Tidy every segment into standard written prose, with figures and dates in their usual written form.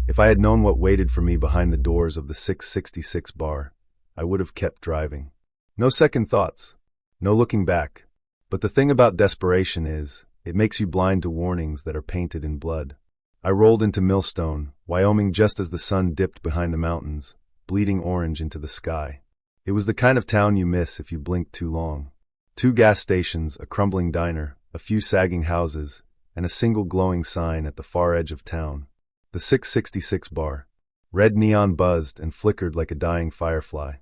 If I had known what waited for me behind the doors of the 666 bar, I would have kept driving. No second thoughts. No looking back. But the thing about desperation is, it makes you blind to warnings that are painted in blood. I rolled into Millstone, Wyoming just as the sun dipped behind the mountains, bleeding orange into the sky. It was the kind of town you miss if you blinked too long. 2 gas stations, a crumbling diner, a few sagging houses, and a single glowing sign at the far edge of town. The 666 bar. Red neon buzzed and flickered like a dying firefly.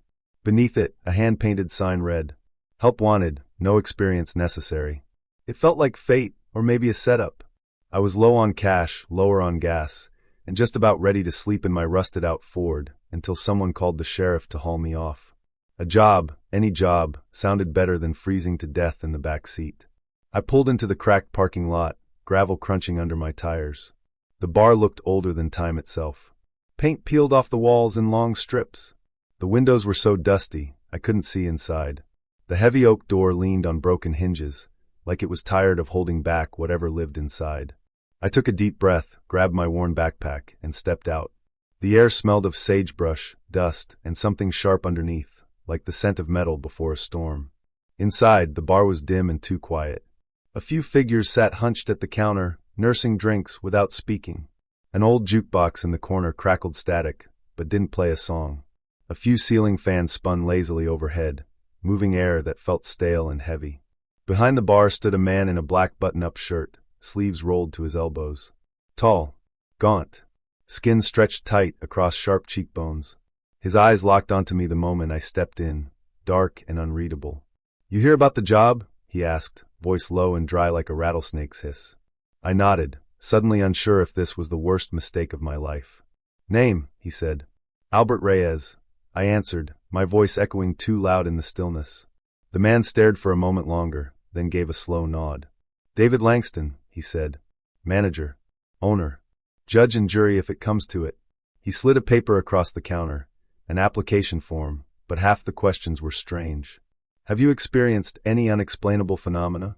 Beneath it, a hand-painted sign read, "Help wanted, no experience necessary." It felt like fate, or maybe a setup. I was low on cash, lower on gas, and just about ready to sleep in my rusted-out Ford until someone called the sheriff to haul me off. A job, any job, sounded better than freezing to death in the back seat. I pulled into the cracked parking lot, gravel crunching under my tires. The bar looked older than time itself. Paint peeled off the walls in long strips. The windows were so dusty, I couldn't see inside. The heavy oak door leaned on broken hinges, like it was tired of holding back whatever lived inside. I took a deep breath, grabbed my worn backpack, and stepped out. The air smelled of sagebrush, dust, and something sharp underneath, like the scent of metal before a storm. Inside, the bar was dim and too quiet. A few figures sat hunched at the counter, nursing drinks without speaking. An old jukebox in the corner crackled static, but didn't play a song. A few ceiling fans spun lazily overhead, moving air that felt stale and heavy. Behind the bar stood a man in a black button-up shirt, sleeves rolled to his elbows. Tall, gaunt, skin stretched tight across sharp cheekbones. His eyes locked onto me the moment I stepped in, dark and unreadable. "You hear about the job?" he asked, voice low and dry like a rattlesnake's hiss. I nodded, suddenly unsure if this was the worst mistake of my life. "Name," he said. "Albert Reyes," I answered, my voice echoing too loud in the stillness. The man stared for a moment longer, then gave a slow nod. "David Langston," he said. "Manager. Owner. Judge and jury if it comes to it." He slid a paper across the counter, an application form, but half the questions were strange. "Have you experienced any unexplainable phenomena?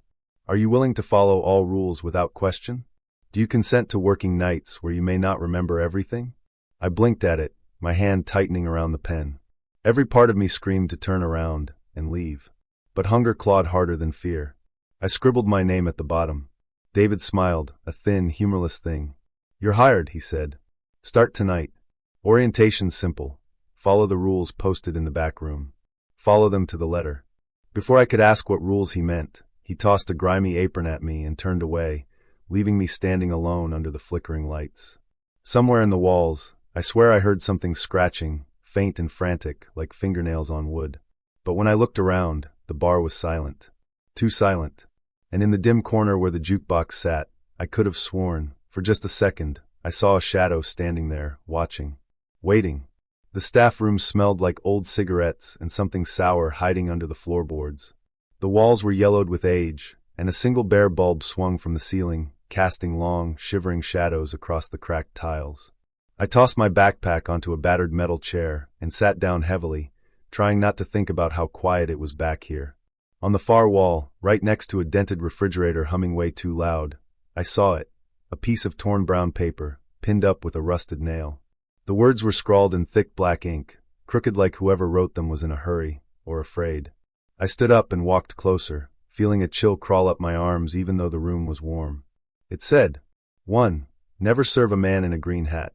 Are you willing to follow all rules without question? Do you consent to working nights where you may not remember everything?" I blinked at it, my hand tightening around the pen. Every part of me screamed to turn around and leave. But hunger clawed harder than fear. I scribbled my name at the bottom. David smiled, a thin, humorless thing. "You're hired," he said. "Start tonight. Orientation's simple. Follow the rules posted in the back room. Follow them to the letter." Before I could ask what rules he meant, he tossed a grimy apron at me and turned away, leaving me standing alone under the flickering lights. Somewhere in the walls, I swear I heard something scratching, faint and frantic, like fingernails on wood. But when I looked around, the bar was silent. Too silent. And in the dim corner where the jukebox sat, I could have sworn, for just a second, I saw a shadow standing there, watching. Waiting. The staff room smelled like old cigarettes and something sour hiding under the floorboards. The walls were yellowed with age, and a single bare bulb swung from the ceiling, casting long, shivering shadows across the cracked tiles. I tossed my backpack onto a battered metal chair and sat down heavily, trying not to think about how quiet it was back here. On the far wall, right next to a dented refrigerator humming way too loud, I saw it, a piece of torn brown paper, pinned up with a rusted nail. The words were scrawled in thick black ink, crooked like whoever wrote them was in a hurry, or afraid. I stood up and walked closer, feeling a chill crawl up my arms even though the room was warm. It said, 1. Never serve a man in a green hat.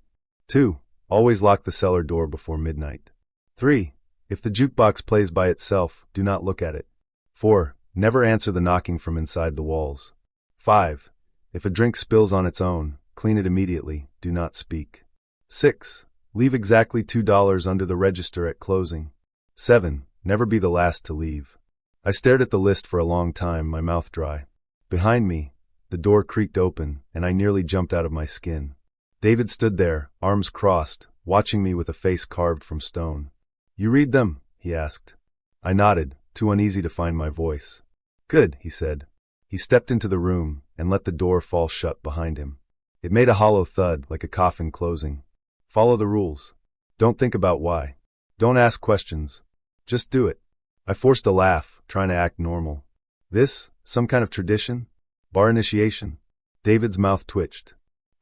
2. Always lock the cellar door before midnight. 3. If the jukebox plays by itself, do not look at it. 4. Never answer the knocking from inside the walls. 5. If a drink spills on its own, clean it immediately, do not speak. 6. Leave exactly $2 under the register at closing. 7. Never be the last to leave. I stared at the list for a long time, my mouth dry. Behind me, the door creaked open, and I nearly jumped out of my skin. David stood there, arms crossed, watching me with a face carved from stone. "You read them?" he asked. I nodded, too uneasy to find my voice. "Good," he said. He stepped into the room and let the door fall shut behind him. It made a hollow thud, like a coffin closing. "Follow the rules. Don't think about why. Don't ask questions. Just do it." I forced a laugh, trying to act normal. "This? Some kind of tradition? Bar initiation?" David's mouth twitched.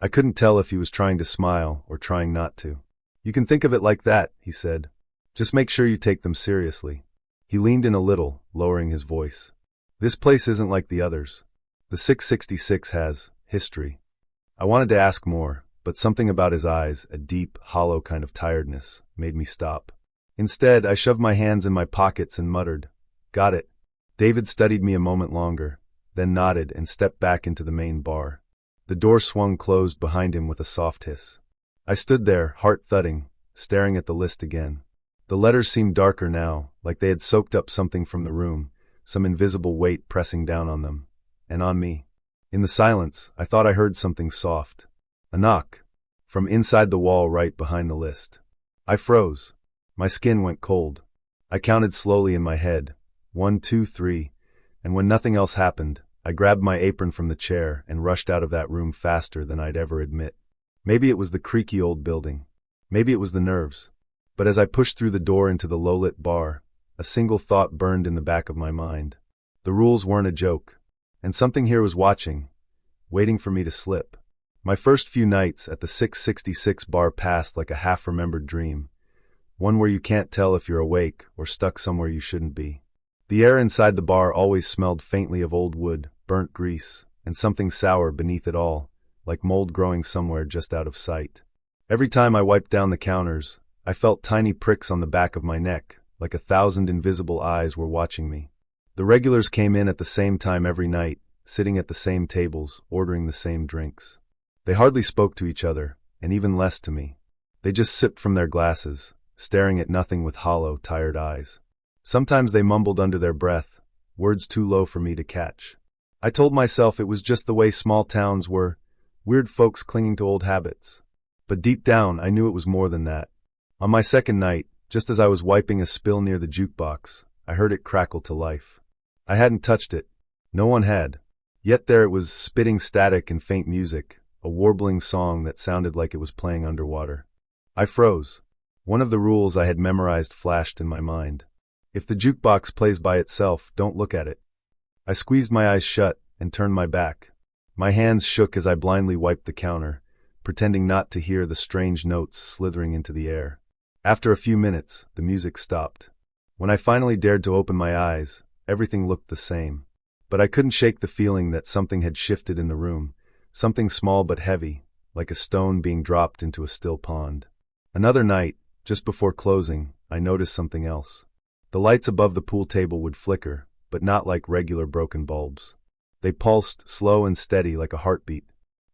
I couldn't tell if he was trying to smile or trying not to. You can think of it like that, he said. Just make sure you take them seriously. He leaned in a little, lowering his voice. This place isn't like the others. The 666 has history. I wanted to ask more, but something about his eyes, a deep, hollow kind of tiredness, made me stop. Instead, I shoved my hands in my pockets and muttered, "Got it." David studied me a moment longer, then nodded and stepped back into the main bar. The door swung closed behind him with a soft hiss. I stood there, heart thudding, staring at the list again. The letters seemed darker now, like they had soaked up something from the room, some invisible weight pressing down on them, and on me. In the silence, I thought I heard something soft. A knock, from inside the wall right behind the list. I froze. My skin went cold. I counted slowly in my head, 1, 2, 3, and when nothing else happened, I grabbed my apron from the chair and rushed out of that room faster than I'd ever admit. Maybe it was the creaky old building. Maybe it was the nerves. But as I pushed through the door into the low-lit bar, a single thought burned in the back of my mind. The rules weren't a joke, and something here was watching, waiting for me to slip. My first few nights at the 666 bar passed like a half-remembered dream, one where you can't tell if you're awake or stuck somewhere you shouldn't be. The air inside the bar always smelled faintly of old wood, burnt grease, and something sour beneath it all, like mold growing somewhere just out of sight. Every time I wiped down the counters, I felt tiny pricks on the back of my neck, like 1,000 invisible eyes were watching me. The regulars came in at the same time every night, sitting at the same tables, ordering the same drinks. They hardly spoke to each other, and even less to me. They just sipped from their glasses, staring at nothing with hollow, tired eyes. Sometimes they mumbled under their breath, words too low for me to catch. I told myself it was just the way small towns were, weird folks clinging to old habits. But deep down, I knew it was more than that. On my second night, just as I was wiping a spill near the jukebox, I heard it crackle to life. I hadn't touched it. No one had. Yet there it was, spitting static and faint music, a warbling song that sounded like it was playing underwater. I froze. One of the rules I had memorized flashed in my mind. If the jukebox plays by itself, don't look at it. I squeezed my eyes shut and turned my back. My hands shook as I blindly wiped the counter, pretending not to hear the strange notes slithering into the air. After a few minutes, the music stopped. When I finally dared to open my eyes, everything looked the same. But I couldn't shake the feeling that something had shifted in the room, something small but heavy, like a stone being dropped into a still pond. Another night, just before closing, I noticed something else. The lights above the pool table would flicker, but not like regular broken bulbs. They pulsed, slow and steady like a heartbeat.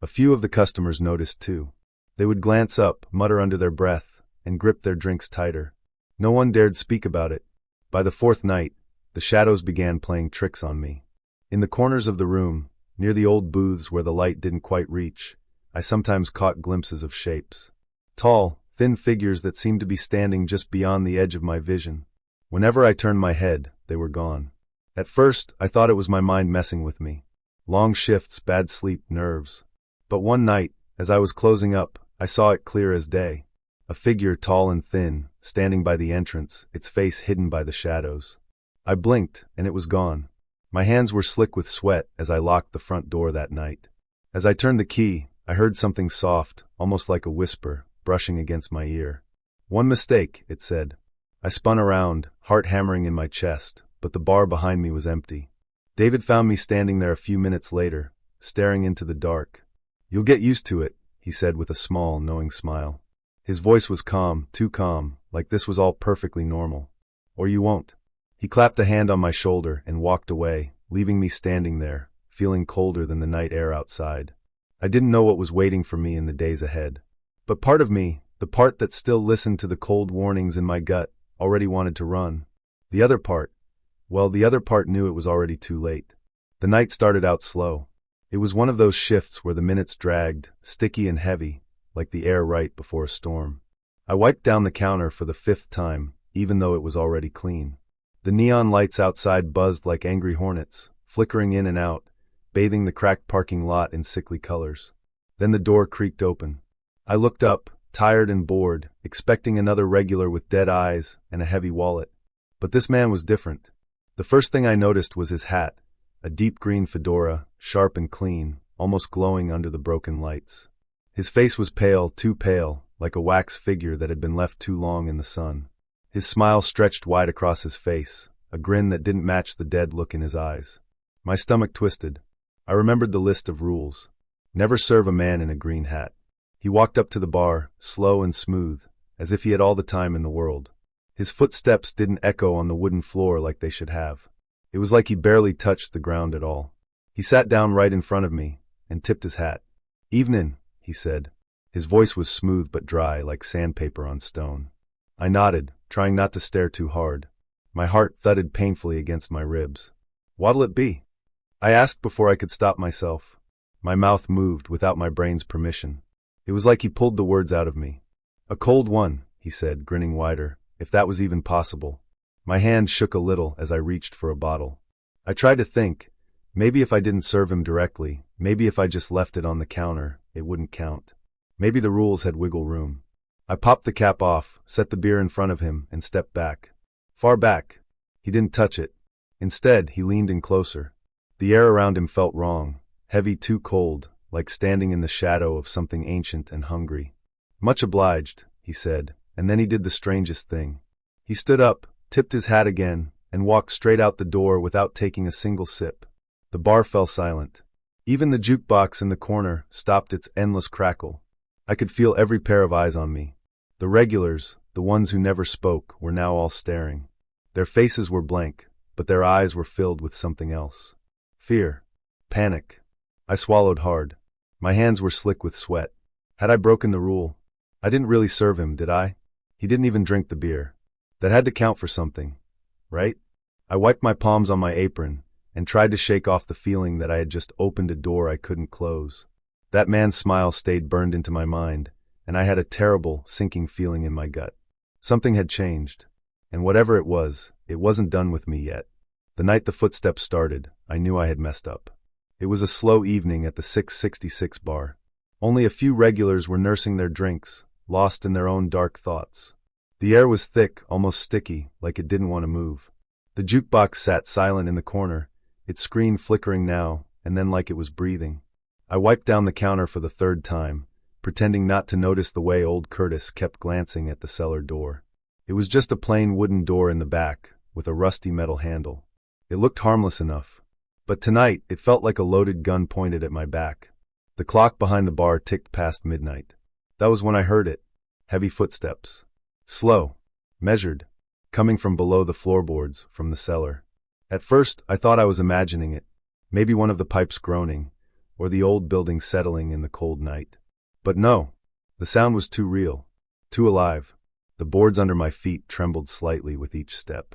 A few of the customers noticed too. They would glance up, mutter under their breath, and grip their drinks tighter. No one dared speak about it. By the fourth night, the shadows began playing tricks on me. In the corners of the room, near the old booths where the light didn't quite reach, I sometimes caught glimpses of shapes. Tall, thin figures that seemed to be standing just beyond the edge of my vision. Whenever I turned my head, they were gone. At first, I thought it was my mind messing with me. Long shifts, bad sleep, nerves. But one night, as I was closing up, I saw it clear as day. A figure tall and thin, standing by the entrance, its face hidden by the shadows. I blinked, and it was gone. My hands were slick with sweat as I locked the front door that night. As I turned the key, I heard something soft, almost like a whisper, brushing against my ear. "One mistake," it said. I spun around, heart hammering in my chest, but the bar behind me was empty. David found me standing there a few minutes later, staring into the dark. "You'll get used to it," he said with a small, knowing smile. His voice was calm, too calm, like this was all perfectly normal. "Or you won't." He clapped a hand on my shoulder and walked away, leaving me standing there, feeling colder than the night air outside. I didn't know what was waiting for me in the days ahead. But part of me, the part that still listened to the cold warnings in my gut, already wanted to run. The other part knew it was already too late. The night started out slow. It was one of those shifts where the minutes dragged, sticky and heavy, like the air right before a storm. I wiped down the counter for the 5th time, even though it was already clean. The neon lights outside buzzed like angry hornets, flickering in and out, bathing the cracked parking lot in sickly colors. Then the door creaked open. I looked up, tired and bored, expecting another regular with dead eyes and a heavy wallet. But this man was different. The first thing I noticed was his hat, a deep green fedora, sharp and clean, almost glowing under the broken lights. His face was pale, too pale, like a wax figure that had been left too long in the sun. His smile stretched wide across his face, a grin that didn't match the dead look in his eyes. My stomach twisted. I remembered the list of rules. Never serve a man in a green hat. He walked up to the bar, slow and smooth, as if he had all the time in the world. His footsteps didn't echo on the wooden floor like they should have. It was like he barely touched the ground at all. He sat down right in front of me and tipped his hat. "Evenin'," he said. His voice was smooth but dry, like sandpaper on stone. I nodded, trying not to stare too hard. My heart thudded painfully against my ribs. "What'll it be?" I asked before I could stop myself. My mouth moved without my brain's permission. It was like he pulled the words out of me. "A cold one," he said, grinning wider, if that was even possible. My hand shook a little as I reached for a bottle. I tried to think, maybe if I didn't serve him directly, maybe if I just left it on the counter, it wouldn't count. Maybe the rules had wiggle room. I popped the cap off, set the beer in front of him, and stepped back. Far back. He didn't touch it. Instead, he leaned in closer. The air around him felt wrong, heavy, too cold, like standing in the shadow of something ancient and hungry. "Much obliged," he said, and then he did the strangest thing. He stood up, tipped his hat again, and walked straight out the door without taking a single sip. The bar fell silent. Even the jukebox in the corner stopped its endless crackle. I could feel every pair of eyes on me. The regulars, the ones who never spoke, were now all staring. Their faces were blank, but their eyes were filled with something else. Fear. Panic. I swallowed hard. My hands were slick with sweat. Had I broken the rule? I didn't really serve him, did I? He didn't even drink the beer. That had to count for something, right? I wiped my palms on my apron and tried to shake off the feeling that I had just opened a door I couldn't close. That man's smile stayed burned into my mind, and I had a terrible, sinking feeling in my gut. Something had changed, and whatever it wasn't done with me yet. The night the footsteps started, I knew I had messed up. It was a slow evening at the 666 bar. Only a few regulars were nursing their drinks, lost in their own dark thoughts. The air was thick, almost sticky, like it didn't want to move. The jukebox sat silent in the corner, its screen flickering now, and then like it was breathing. I wiped down the counter for the third time, pretending not to notice the way old Curtis kept glancing at the cellar door. It was just a plain wooden door in the back, with a rusty metal handle. It looked harmless enough. But tonight, it felt like a loaded gun pointed at my back. The clock behind the bar ticked past midnight. That was when I heard it. Heavy footsteps. Slow. Measured. Coming from below the floorboards, from the cellar. At first, I thought I was imagining it. Maybe one of the pipes groaning, or the old building settling in the cold night. But no. The sound was too real. Too alive. The boards under my feet trembled slightly with each step.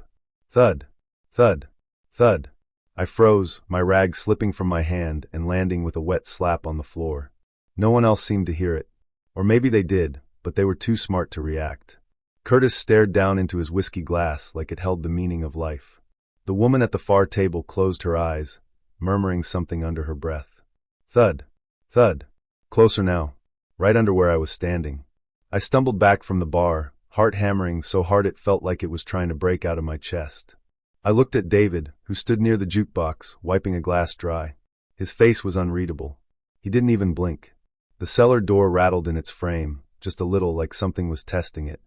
Thud. Thud. Thud. I froze, my rag slipping from my hand and landing with a wet slap on the floor. No one else seemed to hear it. Or maybe they did, but they were too smart to react. Curtis stared down into his whiskey glass like it held the meaning of life. The woman at the far table closed her eyes, murmuring something under her breath. Thud. Thud. Closer now. Right under where I was standing. I stumbled back from the bar, heart hammering so hard it felt like it was trying to break out of my chest. I looked at David, who stood near the jukebox, wiping a glass dry. His face was unreadable. He didn't even blink. The cellar door rattled in its frame, just a little like something was testing it.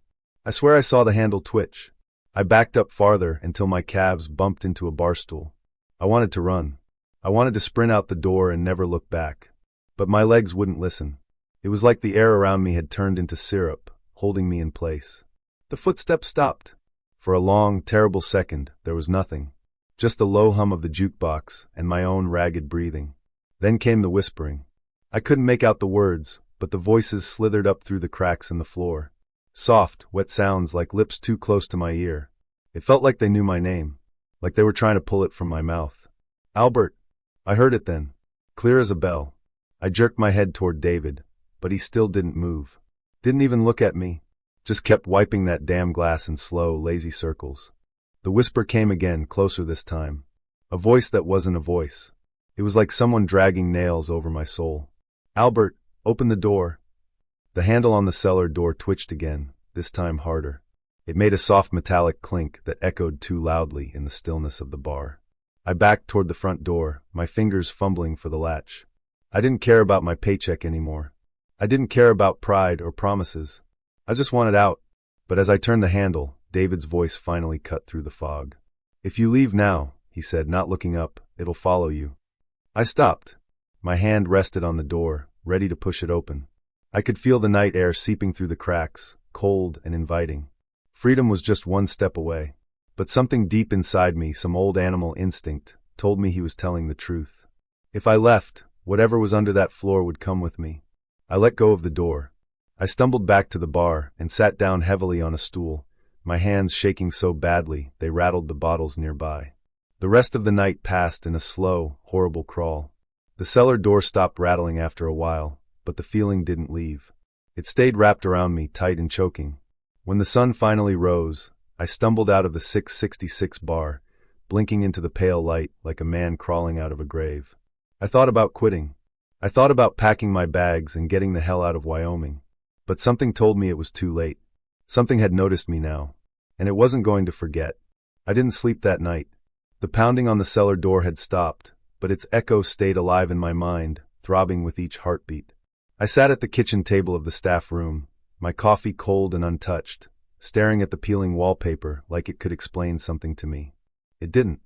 I swear I saw the handle twitch. I backed up farther until my calves bumped into a bar stool. I wanted to run. I wanted to sprint out the door and never look back. But my legs wouldn't listen. It was like the air around me had turned into syrup, holding me in place. The footsteps stopped. For a long, terrible second, there was nothing. Just the low hum of the jukebox and my own ragged breathing. Then came the whispering. I couldn't make out the words, but the voices slithered up through the cracks in the floor. Soft, wet sounds like lips too close to my ear. It felt like they knew my name, like they were trying to pull it from my mouth. Albert. I heard it then, clear as a bell. I jerked my head toward David, but he still didn't move. Didn't even look at me. Just kept wiping that damn glass in slow, lazy circles. The whisper came again, closer this time. A voice that wasn't a voice. It was like someone dragging nails over my soul. Albert, open the door. The handle on the cellar door twitched again, this time harder. It made a soft metallic clink that echoed too loudly in the stillness of the bar. I backed toward the front door, my fingers fumbling for the latch. I didn't care about my paycheck anymore. I didn't care about pride or promises. I just wanted out. But as I turned the handle, David's voice finally cut through the fog. "If you leave now," he said, not looking up, "it'll follow you." I stopped. My hand rested on the door, ready to push it open. I could feel the night air seeping through the cracks, cold and inviting. Freedom was just one step away. But something deep inside me, some old animal instinct, told me he was telling the truth. If I left, whatever was under that floor would come with me. I let go of the door. I stumbled back to the bar and sat down heavily on a stool, my hands shaking so badly they rattled the bottles nearby. The rest of the night passed in a slow, horrible crawl. The cellar door stopped rattling after a while, but the feeling didn't leave. It stayed wrapped around me, tight and choking. When the sun finally rose, I stumbled out of the 666 bar, blinking into the pale light like a man crawling out of a grave. I thought about quitting. I thought about packing my bags and getting the hell out of Wyoming. But something told me it was too late. Something had noticed me now, and it wasn't going to forget. I didn't sleep that night. The pounding on the cellar door had stopped, but its echo stayed alive in my mind, throbbing with each heartbeat. I sat at the kitchen table of the staff room, my coffee cold and untouched, staring at the peeling wallpaper like it could explain something to me. It didn't.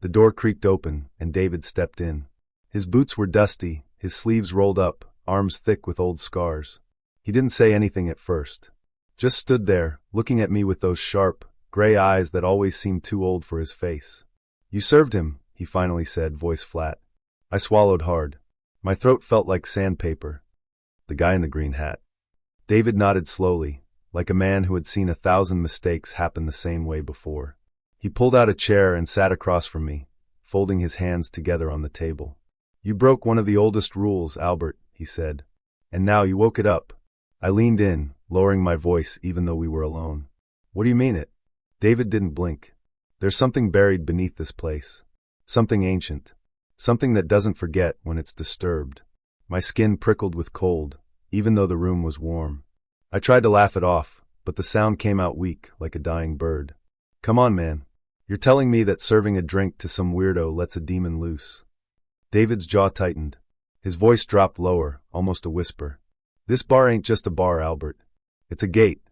The door creaked open, and David stepped in. His boots were dusty, his sleeves rolled up, arms thick with old scars. He didn't say anything at first. Just stood there, looking at me with those sharp, gray eyes that always seemed too old for his face. "You served him," he finally said, voice flat. I swallowed hard. My throat felt like sandpaper. "The guy in the green hat." David nodded slowly, like a man who had seen 1,000 mistakes happen the same way before. He pulled out a chair and sat across from me, folding his hands together on the table. "You broke one of the oldest rules, Albert," he said. "And now you woke it up." I leaned in, lowering my voice even though we were alone. "What do you mean it?" David didn't blink. "There's something buried beneath this place. Something ancient. Something that doesn't forget when it's disturbed." My skin prickled with cold, even though the room was warm. I tried to laugh it off, but the sound came out weak, like a dying bird. "Come on, man. You're telling me that serving a drink to some weirdo lets a demon loose." David's jaw tightened. His voice dropped lower, almost a whisper. "This bar ain't just a bar, Albert. It's a gate.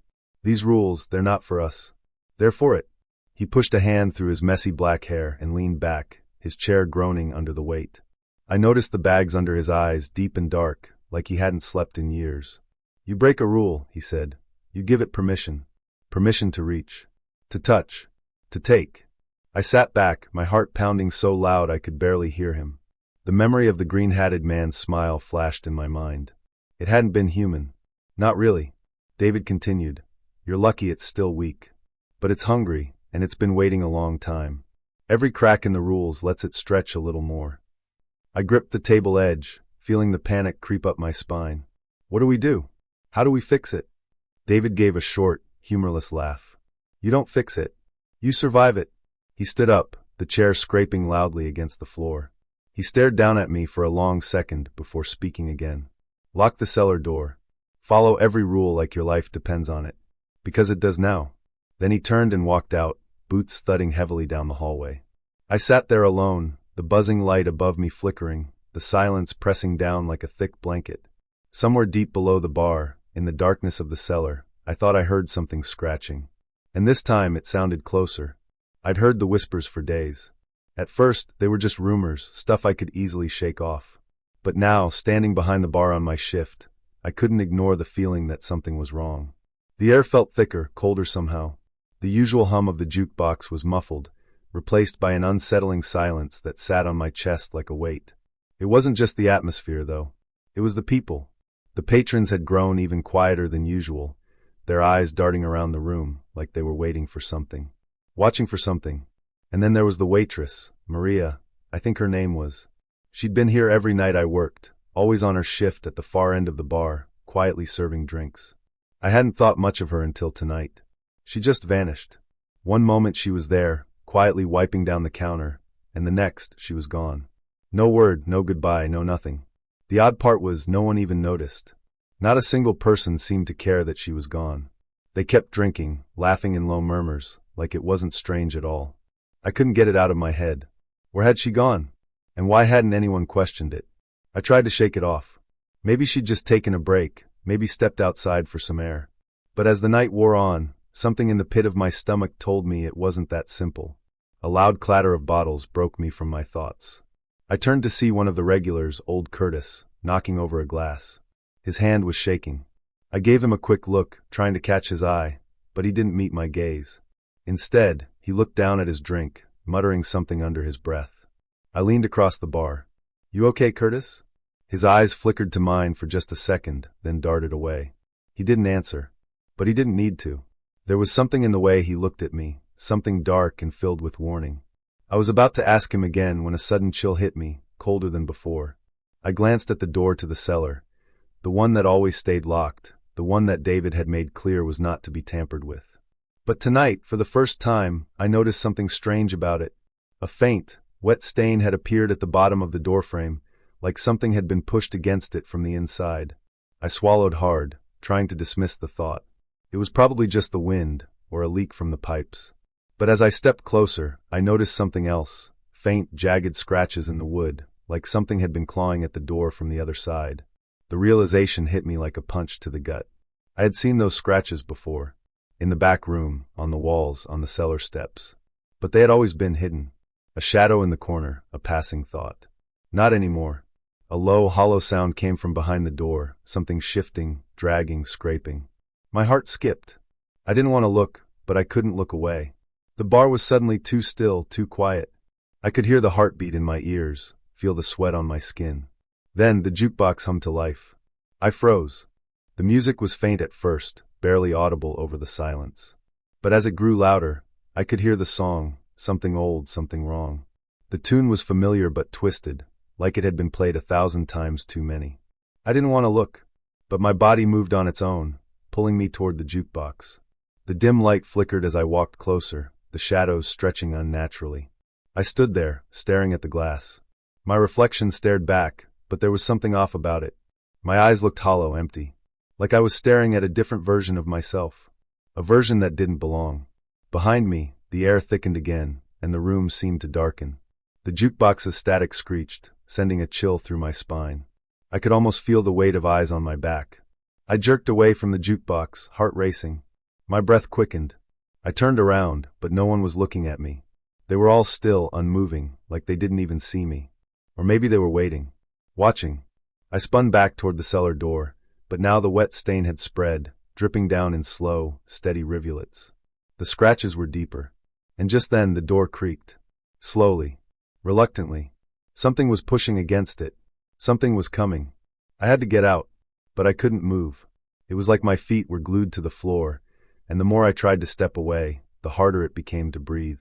These rules, they're not for us. They're for it." He pushed a hand through his messy black hair and leaned back, his chair groaning under the weight. I noticed the bags under his eyes, deep and dark, like he hadn't slept in years. "You break a rule," he said. "You give it permission. Permission to reach. To touch. To take." I sat back, my heart pounding so loud I could barely hear him. The memory of the green-hatted man's smile flashed in my mind. It hadn't been human. "Not really," David continued. "You're lucky it's still weak. But it's hungry, and it's been waiting a long time. Every crack in the rules lets it stretch a little more." I gripped the table edge, feeling the panic creep up my spine. "What do we do? How do we fix it?" David gave a short, humorless laugh. "You don't fix it. You survive it." He stood up, the chair scraping loudly against the floor. He stared down at me for a long second before speaking again. "Lock the cellar door. Follow every rule like your life depends on it. Because it does now." Then he turned and walked out, boots thudding heavily down the hallway. I sat there alone, the buzzing light above me flickering, the silence pressing down like a thick blanket. Somewhere deep below the bar, in the darkness of the cellar, I thought I heard something scratching. And this time it sounded closer. I'd heard the whispers for days. At first, they were just rumors, stuff I could easily shake off. But now, standing behind the bar on my shift, I couldn't ignore the feeling that something was wrong. The air felt thicker, colder somehow. The usual hum of the jukebox was muffled, replaced by an unsettling silence that sat on my chest like a weight. It wasn't just the atmosphere, though. It was the people. The patrons had grown even quieter than usual, their eyes darting around the room like they were waiting for something. Watching for something. And then there was the waitress, Maria, I think her name was. She'd been here every night I worked, always on her shift at the far end of the bar, quietly serving drinks. I hadn't thought much of her until tonight. She just vanished. One moment she was there, quietly wiping down the counter, and the next she was gone. No word, no goodbye, no nothing. The odd part was no one even noticed. Not a single person seemed to care that she was gone. They kept drinking, laughing in low murmurs, like it wasn't strange at all. I couldn't get it out of my head. Where had she gone? And why hadn't anyone questioned it? I tried to shake it off. Maybe she'd just taken a break, maybe stepped outside for some air. But as the night wore on, something in the pit of my stomach told me it wasn't that simple. A loud clatter of bottles broke me from my thoughts. I turned to see one of the regulars, old Curtis, knocking over a glass. His hand was shaking. I gave him a quick look, trying to catch his eye, but he didn't meet my gaze. Instead, he looked down at his drink, muttering something under his breath. I leaned across the bar. "You okay, Curtis?" His eyes flickered to mine for just a second, then darted away. He didn't answer, but he didn't need to. There was something in the way he looked at me, something dark and filled with warning. I was about to ask him again when a sudden chill hit me, colder than before. I glanced at the door to the cellar, the one that always stayed locked, the one that David had made clear was not to be tampered with. But tonight, for the first time, I noticed something strange about it. A faint, wet stain had appeared at the bottom of the doorframe, like something had been pushed against it from the inside. I swallowed hard, trying to dismiss the thought. It was probably just the wind, or a leak from the pipes. But as I stepped closer, I noticed something else, faint, jagged scratches in the wood, like something had been clawing at the door from the other side. The realization hit me like a punch to the gut. I had seen those scratches before, in the back room, on the walls, on the cellar steps. But they had always been hidden. A shadow in the corner, a passing thought. Not anymore. A low, hollow sound came from behind the door, something shifting, dragging, scraping. My heart skipped. I didn't want to look, but I couldn't look away. The bar was suddenly too still, too quiet. I could hear the heartbeat in my ears, feel the sweat on my skin. Then the jukebox hummed to life. I froze. The music was faint at first, barely audible over the silence. But as it grew louder, I could hear the song, something old, something wrong. The tune was familiar but twisted, like it had been played 1,000 times too many. I didn't want to look, but my body moved on its own, pulling me toward the jukebox. The dim light flickered as I walked closer, the shadows stretching unnaturally. I stood there, staring at the glass. My reflection stared back, but there was something off about it. My eyes looked hollow, empty. Like I was staring at a different version of myself. A version that didn't belong. Behind me, the air thickened again, and the room seemed to darken. The jukebox's static screeched, sending a chill through my spine. I could almost feel the weight of eyes on my back. I jerked away from the jukebox, heart racing. My breath quickened. I turned around, but no one was looking at me. They were all still, unmoving, like they didn't even see me. Or maybe they were waiting. Watching. I spun back toward the cellar door, but now the wet stain had spread, dripping down in slow, steady rivulets. The scratches were deeper. And just then the door creaked. Slowly. Reluctantly. Something was pushing against it. Something was coming. I had to get out, but I couldn't move. It was like my feet were glued to the floor, and the more I tried to step away, the harder it became to breathe.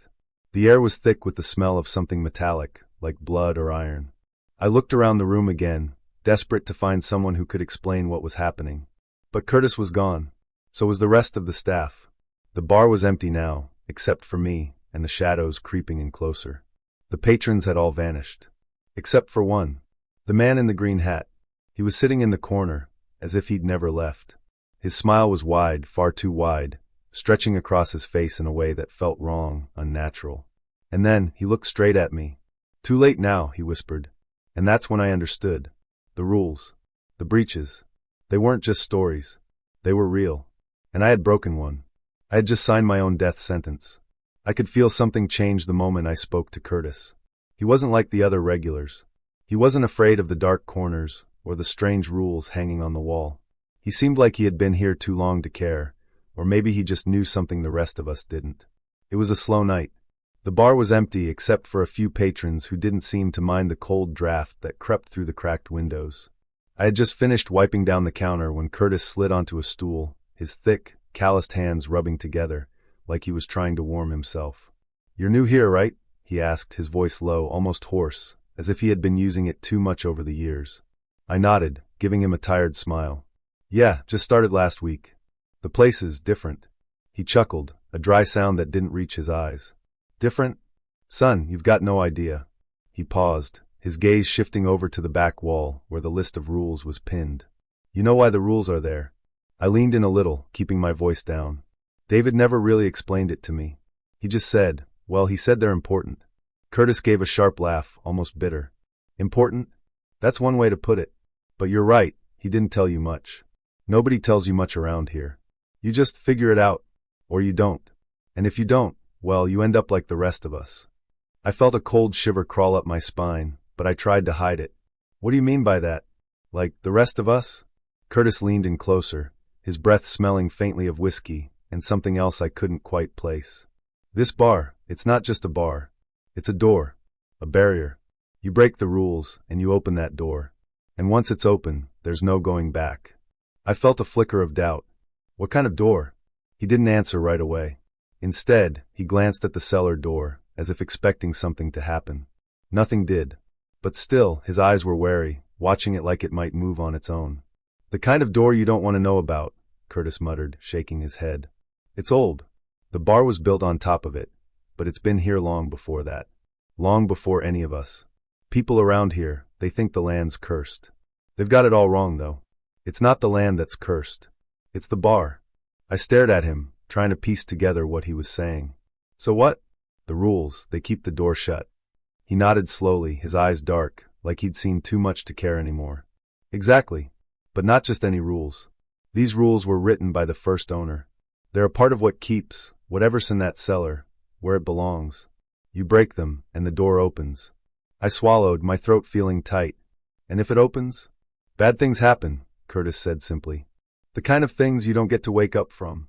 The air was thick with the smell of something metallic, like blood or iron. I looked around the room again, desperate to find someone who could explain what was happening. But Curtis was gone. So was the rest of the staff. The bar was empty now, except for me, and the shadows creeping in closer. The patrons had all vanished. Except for one. The man in the green hat. He was sitting in the corner, as if he'd never left. His smile was wide, far too wide, stretching across his face in a way that felt wrong, unnatural. And then, he looked straight at me. "Too late now," he whispered. And that's when I understood. The rules. The breaches. They weren't just stories. They were real. And I had broken one. I had just signed my own death sentence. I could feel something change the moment I spoke to Curtis. He wasn't like the other regulars. He wasn't afraid of the dark corners, or the strange rules hanging on the wall. He seemed like he had been here too long to care, or maybe he just knew something the rest of us didn't. It was a slow night. The bar was empty except for a few patrons who didn't seem to mind the cold draft that crept through the cracked windows. I had just finished wiping down the counter when Curtis slid onto a stool, his thick, calloused hands rubbing together, like he was trying to warm himself. "You're new here, right?" he asked, his voice low, almost hoarse, as if he had been using it too much over the years. I nodded, giving him a tired smile. "Yeah, just started last week. The place is different." He chuckled, a dry sound that didn't reach his eyes. "Different? Son, you've got no idea." He paused, his gaze shifting over to the back wall, where the list of rules was pinned. "You know why the rules are there?" I leaned in a little, keeping my voice down. David never really explained it to me. He just said, well, he said they're important. Curtis gave a sharp laugh, almost bitter. "Important? That's one way to put it. But you're right, he didn't tell you much." Nobody tells you much around here. You just figure it out, or you don't. And if you don't, well, you end up like the rest of us. I felt a cold shiver crawl up my spine, but I tried to hide it. What do you mean by that? Like, the rest of us? Curtis leaned in closer, his breath smelling faintly of whiskey, and something else I couldn't quite place. This bar, it's not just a bar. It's a door. A barrier. You break the rules, and you open that door. And once it's open, there's no going back. I felt a flicker of doubt. What kind of door? He didn't answer right away. Instead, he glanced at the cellar door, as if expecting something to happen. Nothing did. But still, his eyes were wary, watching it like it might move on its own. The kind of door you don't want to know about, Curtis muttered, shaking his head. It's old. The bar was built on top of it, but it's been here long before that. Long before any of us. People around here, they think the land's cursed. They've got it all wrong, though. It's not the land that's cursed. It's the bar. I stared at him, trying to piece together what he was saying. So what? The rules, they keep the door shut. He nodded slowly, his eyes dark, like he'd seen too much to care anymore. Exactly. But not just any rules. These rules were written by the first owner. They're a part of what keeps, whatever's in that cellar, where it belongs. You break them, and the door opens. I swallowed, my throat feeling tight. And if it opens? Bad things happen, Curtis said simply. The kind of things you don't get to wake up from.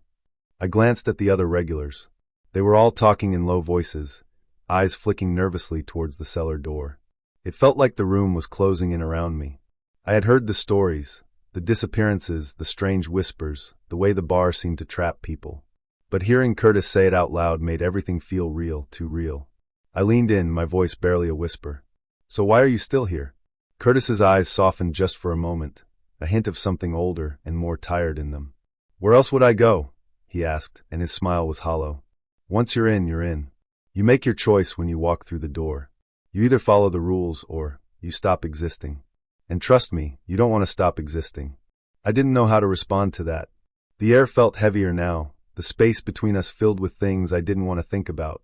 I glanced at the other regulars. They were all talking in low voices, eyes flicking nervously towards the cellar door. It felt like the room was closing in around me. I had heard the stories, the disappearances, the strange whispers, the way the bar seemed to trap people. But hearing Curtis say it out loud made everything feel real, too real. I leaned in, my voice barely a whisper. So why are you still here? Curtis's eyes softened just for a moment, a hint of something older and more tired in them. Where else would I go? He asked, and his smile was hollow. Once you're in, you're in. You make your choice when you walk through the door. You either follow the rules or you stop existing. And trust me, you don't want to stop existing. I didn't know how to respond to that. The air felt heavier now, the space between us filled with things I didn't want to think about.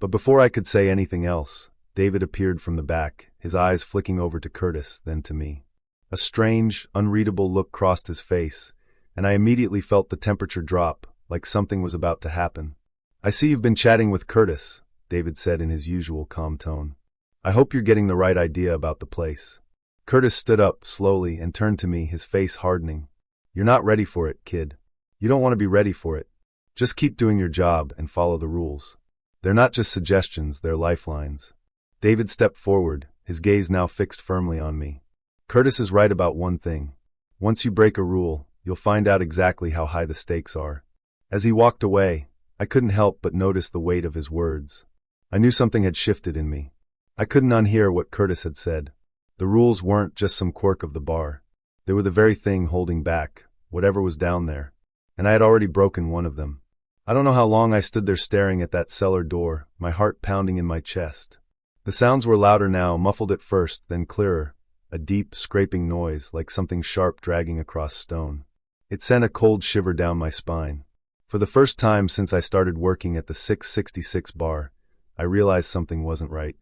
But before I could say anything else, David appeared from the back, his eyes flicking over to Curtis, then to me. A strange, unreadable look crossed his face, and I immediately felt the temperature drop, like something was about to happen. I see you've been chatting with Curtis, David said in his usual calm tone. I hope you're getting the right idea about the place. Curtis stood up slowly and turned to me, his face hardening. You're not ready for it, kid. You don't want to be ready for it. Just keep doing your job and follow the rules. They're not just suggestions, they're lifelines. David stepped forward, his gaze now fixed firmly on me. Curtis is right about one thing. Once you break a rule, you'll find out exactly how high the stakes are. As he walked away, I couldn't help but notice the weight of his words. I knew something had shifted in me. I couldn't unhear what Curtis had said. The rules weren't just some quirk of the bar. They were the very thing holding back whatever was down there. And I had already broken one of them. I don't know how long I stood there staring at that cellar door, my heart pounding in my chest. The sounds were louder now, muffled at first, then clearer. A deep, scraping noise, like something sharp dragging across stone. It sent a cold shiver down my spine. For the first time since I started working at the 666 bar, I realized something wasn't right.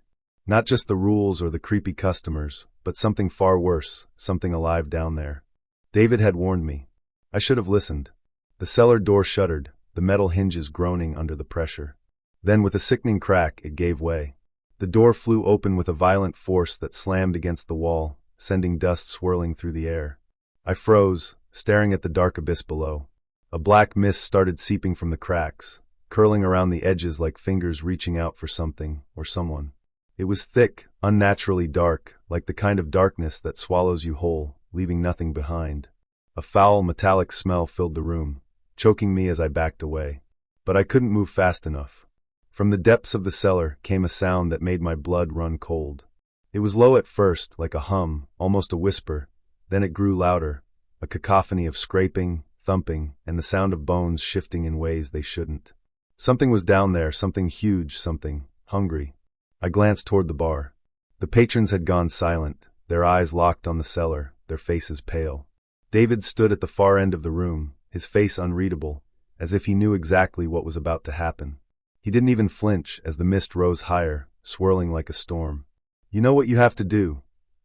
Not just the rules or the creepy customers, but something far worse, something alive down there. David had warned me. I should have listened. The cellar door shuddered, the metal hinges groaning under the pressure. Then, with a sickening crack, it gave way. The door flew open with a violent force that slammed against the wall, sending dust swirling through the air. I froze, staring at the dark abyss below. A black mist started seeping from the cracks, curling around the edges like fingers reaching out for something or someone. It was thick, unnaturally dark, like the kind of darkness that swallows you whole, leaving nothing behind. A foul, metallic smell filled the room, choking me as I backed away. But I couldn't move fast enough. From the depths of the cellar came a sound that made my blood run cold. It was low at first, like a hum, almost a whisper. Then it grew louder, a cacophony of scraping, thumping, and the sound of bones shifting in ways they shouldn't. Something was down there, something huge, something hungry. I glanced toward the bar. The patrons had gone silent, their eyes locked on the cellar, their faces pale. David stood at the far end of the room, his face unreadable, as if he knew exactly what was about to happen. He didn't even flinch as the mist rose higher, swirling like a storm. You know what you have to do?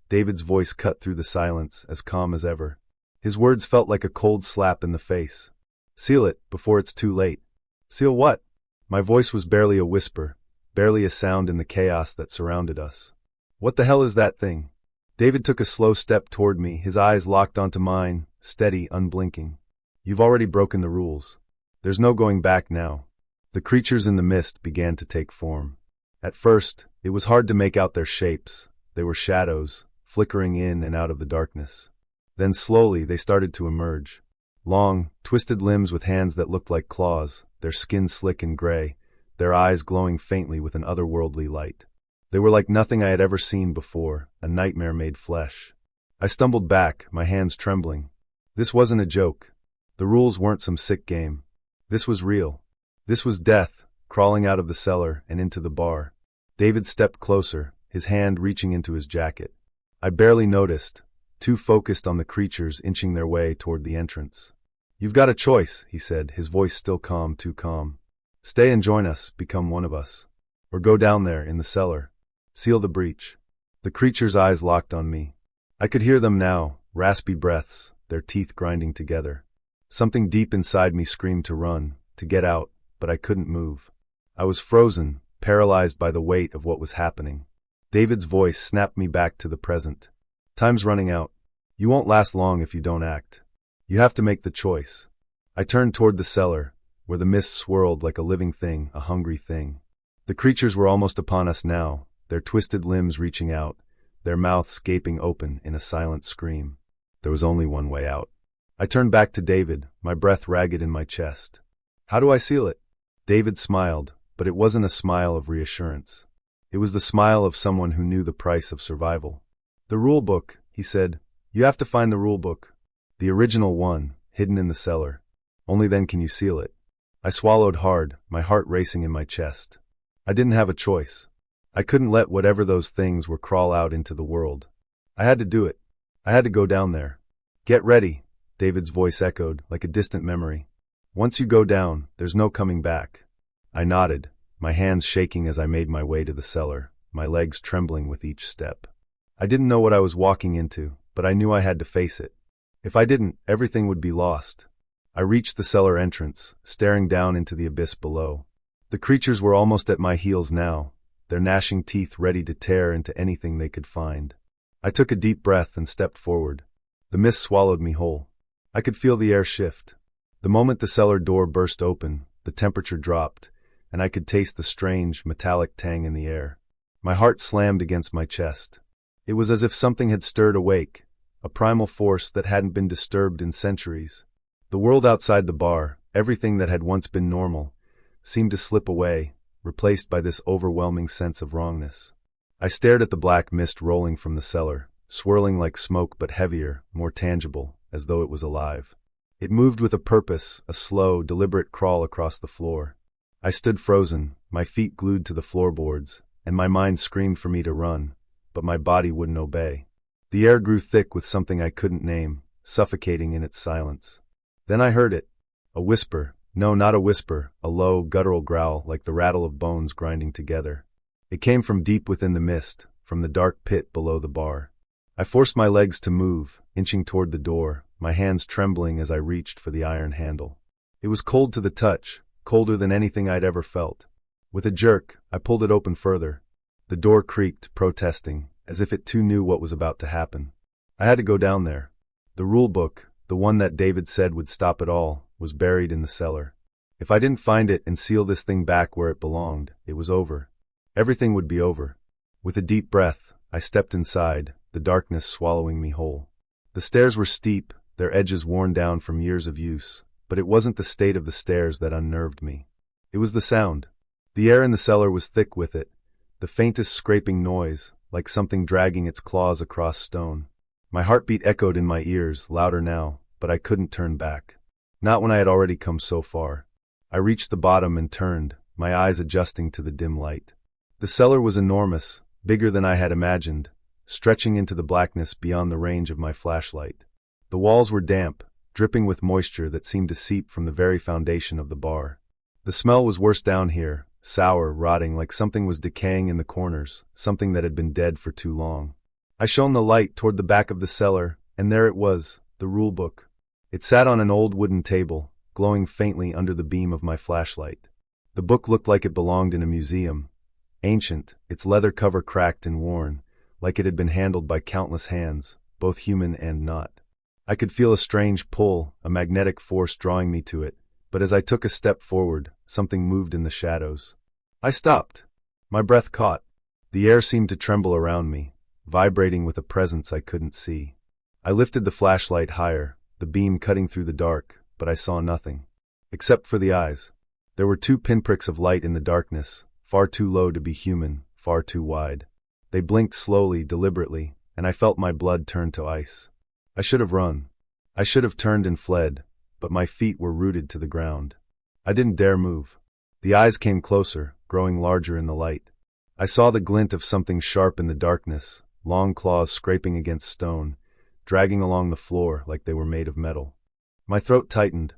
David's voice cut through the silence, as calm as ever. His words felt like a cold slap in the face. Seal it before it's too late. Seal what? My voice was barely a whisper, barely a sound in the chaos that surrounded us. What the hell is that thing? David took a slow step toward me, his eyes locked onto mine, steady, unblinking. You've already broken the rules. There's no going back now. The creatures in the mist began to take form. At first, it was hard to make out their shapes. They were shadows, flickering in and out of the darkness. Then slowly they started to emerge. Long, twisted limbs with hands that looked like claws, their skin slick and gray, their eyes glowing faintly with an otherworldly light. They were like nothing I had ever seen before, a nightmare made flesh. I stumbled back, my hands trembling. This wasn't a joke. The rules weren't some sick game. This was real. This was death, crawling out of the cellar and into the bar. David stepped closer, his hand reaching into his jacket. I barely noticed, too focused on the creatures inching their way toward the entrance. You've got a choice, he said, his voice still calm, too calm. Stay and join us, become one of us. Or go down there, in the cellar. Seal the breach. The creatures' eyes locked on me. I could hear them now, raspy breaths, their teeth grinding together. Something deep inside me screamed to run, to get out, but I couldn't move. I was frozen, paralyzed by the weight of what was happening. David's voice snapped me back to the present. Time's running out. You won't last long if you don't act. You have to make the choice. I turned toward the cellar, where the mist swirled like a living thing, a hungry thing. The creatures were almost upon us now, their twisted limbs reaching out, their mouths gaping open in a silent scream. There was only one way out. I turned back to David, my breath ragged in my chest. How do I seal it? David smiled, but it wasn't a smile of reassurance. It was the smile of someone who knew the price of survival. The rule book, he said. You have to find the rule book. The original one, hidden in the cellar. Only then can you seal it. I swallowed hard, my heart racing in my chest. I didn't have a choice. I couldn't let whatever those things were crawl out into the world. I had to do it. I had to go down there. Get ready, David's voice echoed, like a distant memory. Once you go down, there's no coming back. I nodded, my hands shaking as I made my way to the cellar, my legs trembling with each step. I didn't know what I was walking into, but I knew I had to face it. If I didn't, everything would be lost. I reached the cellar entrance, staring down into the abyss below. The creatures were almost at my heels now, their gnashing teeth ready to tear into anything they could find. I took a deep breath and stepped forward. The mist swallowed me whole. I could feel the air shift. The moment the cellar door burst open, the temperature dropped, and I could taste the strange, metallic tang in the air. My heart slammed against my chest. It was as if something had stirred awake, a primal force that hadn't been disturbed in centuries. The world outside the bar, everything that had once been normal, seemed to slip away, replaced by this overwhelming sense of wrongness. I stared at the black mist rolling from the cellar, swirling like smoke but heavier, more tangible, as though it was alive. It moved with a purpose, a slow, deliberate crawl across the floor. I stood frozen, my feet glued to the floorboards, and my mind screamed for me to run, but my body wouldn't obey. The air grew thick with something I couldn't name, suffocating in its silence. Then I heard it. A whisper. No, not a whisper, a low, guttural growl like the rattle of bones grinding together. It came from deep within the mist, from the dark pit below the bar. I forced my legs to move, inching toward the door, my hands trembling as I reached for the iron handle. It was cold to the touch, colder than anything I'd ever felt. With a jerk, I pulled it open further. The door creaked, protesting, as if it too knew what was about to happen. I had to go down there. The rule book, the one that David said would stop it all, was buried in the cellar. If I didn't find it and seal this thing back where it belonged, it was over. Everything would be over. With a deep breath, I stepped inside, the darkness swallowing me whole. The stairs were steep, their edges worn down from years of use, but it wasn't the state of the stairs that unnerved me. It was the sound. The air in the cellar was thick with it, the faintest scraping noise, like something dragging its claws across stone. My heartbeat echoed in my ears, louder now, but I couldn't turn back. Not when I had already come so far. I reached the bottom and turned, my eyes adjusting to the dim light. The cellar was enormous, bigger than I had imagined, stretching into the blackness beyond the range of my flashlight. The walls were damp, dripping with moisture that seemed to seep from the very foundation of the bar. The smell was worse down here, sour, rotting like something was decaying in the corners, something that had been dead for too long. I shone the light toward the back of the cellar, and there it was, the rule book. It sat on an old wooden table, glowing faintly under the beam of my flashlight. The book looked like it belonged in a museum. Ancient, its leather cover cracked and worn, like it had been handled by countless hands, both human and not. I could feel a strange pull, a magnetic force drawing me to it, but as I took a step forward, something moved in the shadows. I stopped. My breath caught. The air seemed to tremble around me, vibrating with a presence I couldn't see. I lifted the flashlight higher, the beam cutting through the dark, but I saw nothing. Except for the eyes. There were two pinpricks of light in the darkness, far too low to be human, far too wide. They blinked slowly, deliberately, and I felt my blood turn to ice. I should have run. I should have turned and fled, but my feet were rooted to the ground. I didn't dare move. The eyes came closer, growing larger in the light. I saw the glint of something sharp in the darkness, long claws scraping against stone, dragging along the floor like they were made of metal. My throat tightened.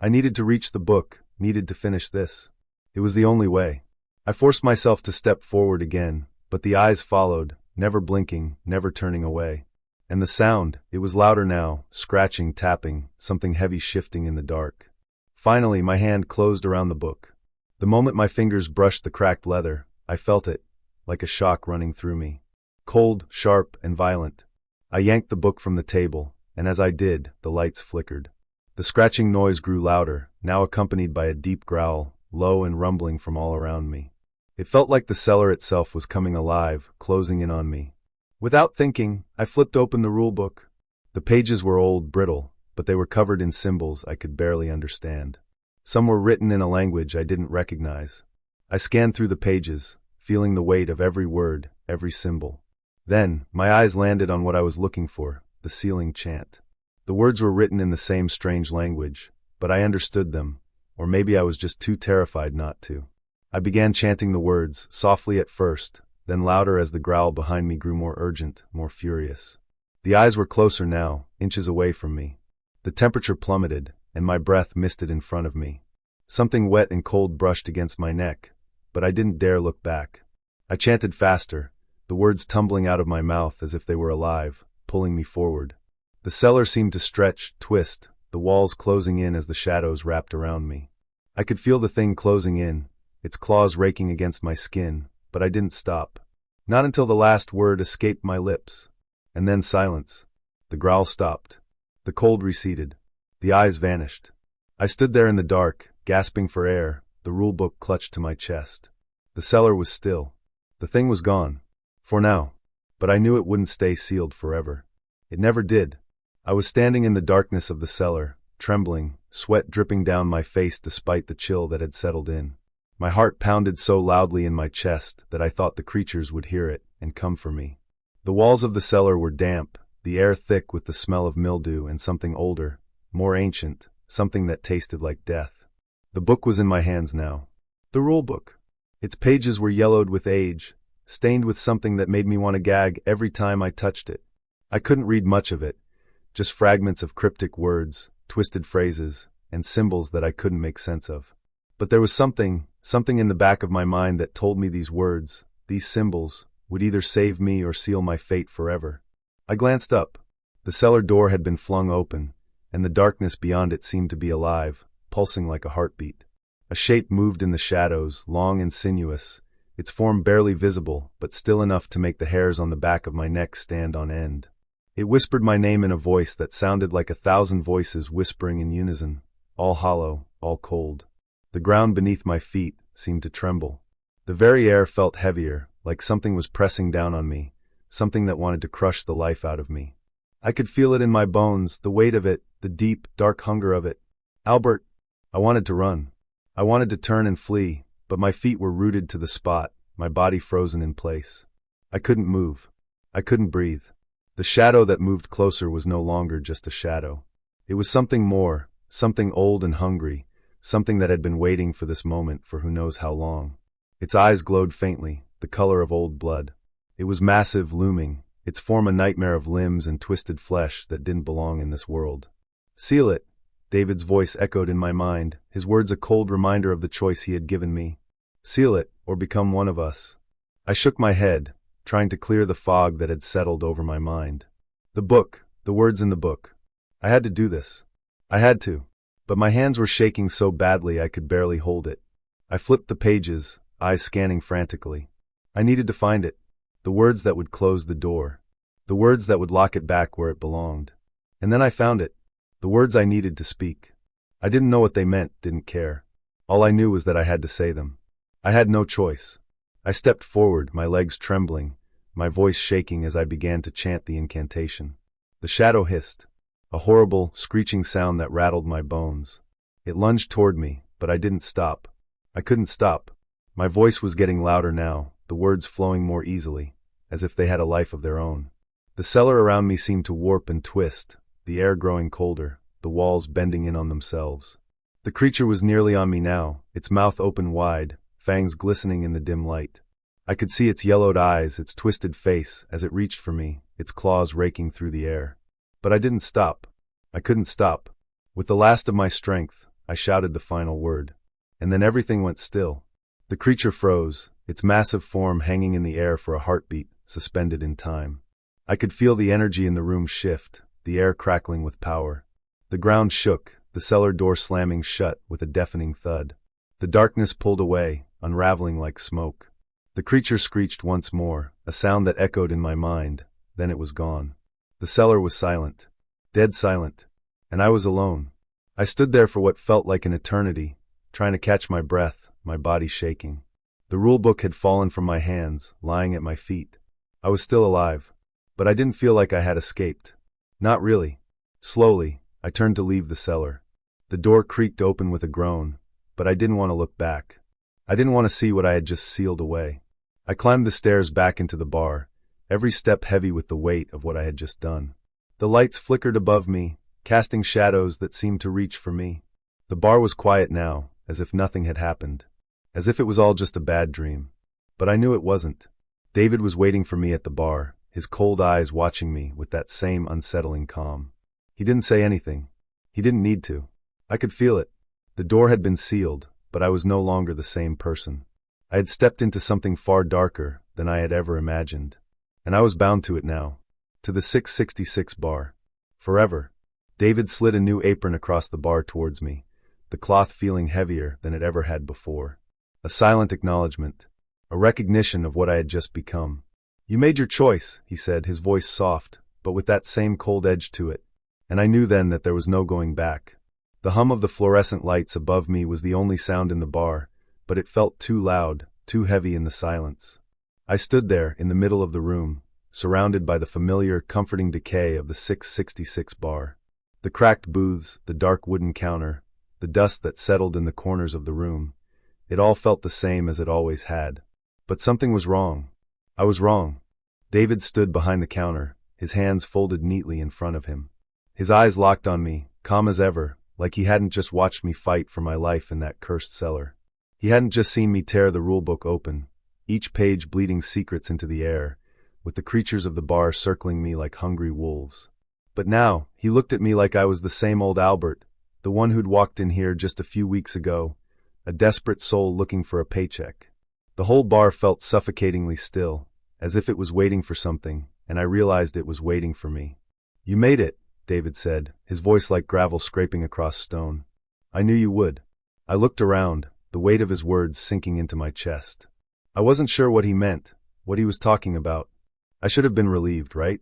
I needed to reach the book, needed to finish this. It was the only way. I forced myself to step forward again, but the eyes followed, never blinking, never turning away. And the sound, it was louder now, scratching, tapping, something heavy shifting in the dark. Finally, my hand closed around the book. The moment my fingers brushed the cracked leather, I felt it, like a shock running through me. Cold, sharp, and violent. I yanked the book from the table, and as I did, the lights flickered. The scratching noise grew louder, now accompanied by a deep growl, low and rumbling from all around me. It felt like the cellar itself was coming alive, closing in on me. Without thinking, I flipped open the rulebook. The pages were old, brittle, but they were covered in symbols I could barely understand. Some were written in a language I didn't recognize. I scanned through the pages, feeling the weight of every word, every symbol. Then, my eyes landed on what I was looking for, the sealing chant. The words were written in the same strange language, but I understood them, or maybe I was just too terrified not to. I began chanting the words, softly at first, then louder as the growl behind me grew more urgent, more furious. The eyes were closer now, inches away from me. The temperature plummeted, and my breath misted in front of me. Something wet and cold brushed against my neck, but I didn't dare look back. I chanted faster, the words tumbling out of my mouth as if they were alive, pulling me forward. The cellar seemed to stretch, twist, the walls closing in as the shadows wrapped around me. I could feel the thing closing in, its claws raking against my skin, but I didn't stop. Not until the last word escaped my lips. And then silence. The growl stopped. The cold receded. The eyes vanished. I stood there in the dark, gasping for air, the rulebook clutched to my chest. The cellar was still. The thing was gone. For now. But I knew it wouldn't stay sealed forever. It never did. I was standing in the darkness of the cellar, trembling, sweat dripping down my face despite the chill that had settled in. My heart pounded so loudly in my chest that I thought the creatures would hear it and come for me. The walls of the cellar were damp, the air thick with the smell of mildew and something older, more ancient, something that tasted like death. The book was in my hands now. The rule book. Its pages were yellowed with age, stained with something that made me want to gag every time I touched it. I couldn't read much of it, just fragments of cryptic words, twisted phrases, and symbols that I couldn't make sense of. But there was something in the back of my mind that told me these words, these symbols, would either save me or seal my fate forever. I glanced up. The cellar door had been flung open, and the darkness beyond it seemed to be alive, pulsing like a heartbeat. A shape moved in the shadows, long and sinuous, its form barely visible, but still enough to make the hairs on the back of my neck stand on end. It whispered my name in a voice that sounded like 1,000 voices whispering in unison, all hollow, all cold. The ground beneath my feet seemed to tremble. The very air felt heavier, like something was pressing down on me, something that wanted to crush the life out of me. I could feel it in my bones, the weight of it, the deep, dark hunger of it. Albert! I wanted to run. I wanted to turn and flee, but my feet were rooted to the spot, my body frozen in place. I couldn't move. I couldn't breathe. The shadow that moved closer was no longer just a shadow. It was something more, something old and hungry, something that had been waiting for this moment for who knows how long. Its eyes glowed faintly, the color of old blood. It was massive, looming, its form a nightmare of limbs and twisted flesh that didn't belong in this world. Seal it, David's voice echoed in my mind, his words a cold reminder of the choice he had given me. Seal it, or become one of us. I shook my head, trying to clear the fog that had settled over my mind. The book, the words in the book. I had to do this. I had to. But my hands were shaking so badly I could barely hold it. I flipped the pages, eyes scanning frantically. I needed to find it. The words that would close the door. The words that would lock it back where it belonged. And then I found it. The words I needed to speak. I didn't know what they meant, didn't care. All I knew was that I had to say them. I had no choice. I stepped forward, my legs trembling, my voice shaking as I began to chant the incantation. The shadow hissed. A horrible, screeching sound that rattled my bones. It lunged toward me, but I didn't stop. I couldn't stop. My voice was getting louder now, the words flowing more easily, as if they had a life of their own. The cellar around me seemed to warp and twist, the air growing colder, the walls bending in on themselves. The creature was nearly on me now, its mouth open wide, fangs glistening in the dim light. I could see its yellowed eyes, its twisted face, as it reached for me, its claws raking through the air. But I didn't stop. I couldn't stop. With the last of my strength, I shouted the final word. And then everything went still. The creature froze, its massive form hanging in the air for a heartbeat, suspended in time. I could feel the energy in the room shift, the air crackling with power. The ground shook, the cellar door slamming shut with a deafening thud. The darkness pulled away, unraveling like smoke. The creature screeched once more, a sound that echoed in my mind, then it was gone. The cellar was silent. Dead silent. And I was alone. I stood there for what felt like an eternity, trying to catch my breath, my body shaking. The rulebook had fallen from my hands, lying at my feet. I was still alive. But I didn't feel like I had escaped. Not really. Slowly, I turned to leave the cellar. The door creaked open with a groan, but I didn't want to look back. I didn't want to see what I had just sealed away. I climbed the stairs back into the bar, every step heavy with the weight of what I had just done. The lights flickered above me, casting shadows that seemed to reach for me. The bar was quiet now, as if nothing had happened. As if it was all just a bad dream. But I knew it wasn't. David was waiting for me at the bar, his cold eyes watching me with that same unsettling calm. He didn't say anything. He didn't need to. I could feel it. The door had been sealed, but I was no longer the same person. I had stepped into something far darker than I had ever imagined. And I was bound to it now. To the 666 bar. Forever. David slid a new apron across the bar towards me, the cloth feeling heavier than it ever had before. A silent acknowledgement. A recognition of what I had just become. "You made your choice," he said, his voice soft, but with that same cold edge to it. And I knew then that there was no going back. The hum of the fluorescent lights above me was the only sound in the bar, but it felt too loud, too heavy in the silence. I stood there, in the middle of the room, surrounded by the familiar, comforting decay of the 666 bar. The cracked booths, the dark wooden counter, the dust that settled in the corners of the room. It all felt the same as it always had. But something was wrong. I was wrong. David stood behind the counter, his hands folded neatly in front of him. His eyes locked on me, calm as ever, like he hadn't just watched me fight for my life in that cursed cellar. He hadn't just seen me tear the rulebook open, each page bleeding secrets into the air, with the creatures of the bar circling me like hungry wolves. But now, he looked at me like I was the same old Albert, the one who'd walked in here just a few weeks ago, a desperate soul looking for a paycheck. The whole bar felt suffocatingly still, as if it was waiting for something, and I realized it was waiting for me. "You made it," David said, his voice like gravel scraping across stone. "I knew you would." I looked around, the weight of his words sinking into my chest. I wasn't sure what he meant, what he was talking about. I should have been relieved, right?